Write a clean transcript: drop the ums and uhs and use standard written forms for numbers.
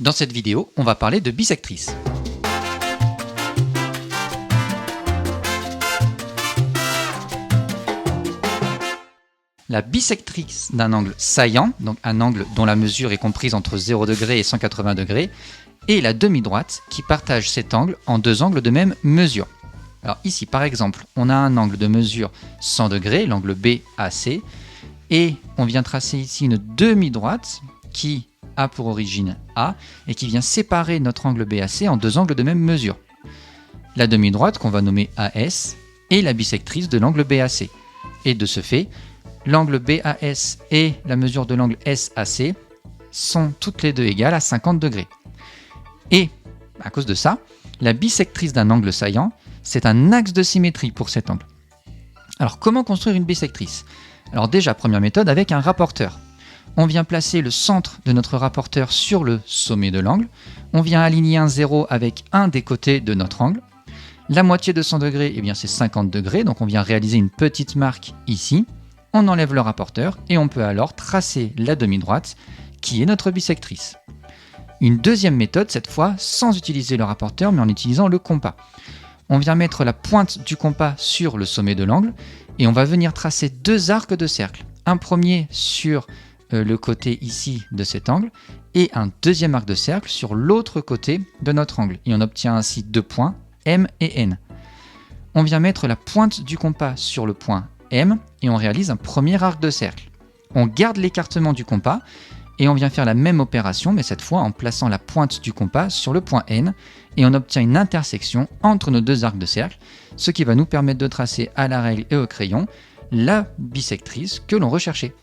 Dans cette vidéo, on va parler de bisectrice. La bisectrice d'un angle saillant, donc un angle dont la mesure est comprise entre 0 degré et 180 degrés, et la demi-droite qui partage cet angle en deux angles de même mesure. Alors ici, par exemple, on a un angle de mesure 100 degrés, l'angle BAC, et on vient tracer ici une demi-droite qui a pour origine A et qui vient séparer notre angle BAC en deux angles de même mesure. La demi-droite, qu'on va nommer AS, est la bisectrice de l'angle BAC. Et de ce fait, l'angle BAS et la mesure de l'angle SAC sont toutes les deux égales à 50 degrés. Et, à cause de ça, la bisectrice d'un angle saillant, c'est un axe de symétrie pour cet angle. Alors, comment construire une bisectrice? Alors déjà, première méthode, avec un rapporteur. On vient placer le centre de notre rapporteur sur le sommet de l'angle. On vient aligner un 0 avec un des côtés de notre angle. La moitié de 100 degrés, eh bien c'est 50 degrés, donc on vient réaliser une petite marque ici. On enlève le rapporteur et on peut alors tracer la demi-droite qui est notre bisectrice. Une deuxième méthode, cette fois sans utiliser le rapporteur mais en utilisant le compas. On vient mettre la pointe du compas sur le sommet de l'angle et on va venir tracer deux arcs de cercle. Un premier sur le côté ici de cet angle et un deuxième arc de cercle sur l'autre côté de notre angle. Et on obtient ainsi deux points, M et N. On vient mettre la pointe du compas sur le point M et on réalise un premier arc de cercle. On garde l'écartement du compas et on vient faire la même opération, mais cette fois en plaçant la pointe du compas sur le point N et on obtient une intersection entre nos deux arcs de cercle, ce qui va nous permettre de tracer à la règle et au crayon la bisectrice que l'on recherchait.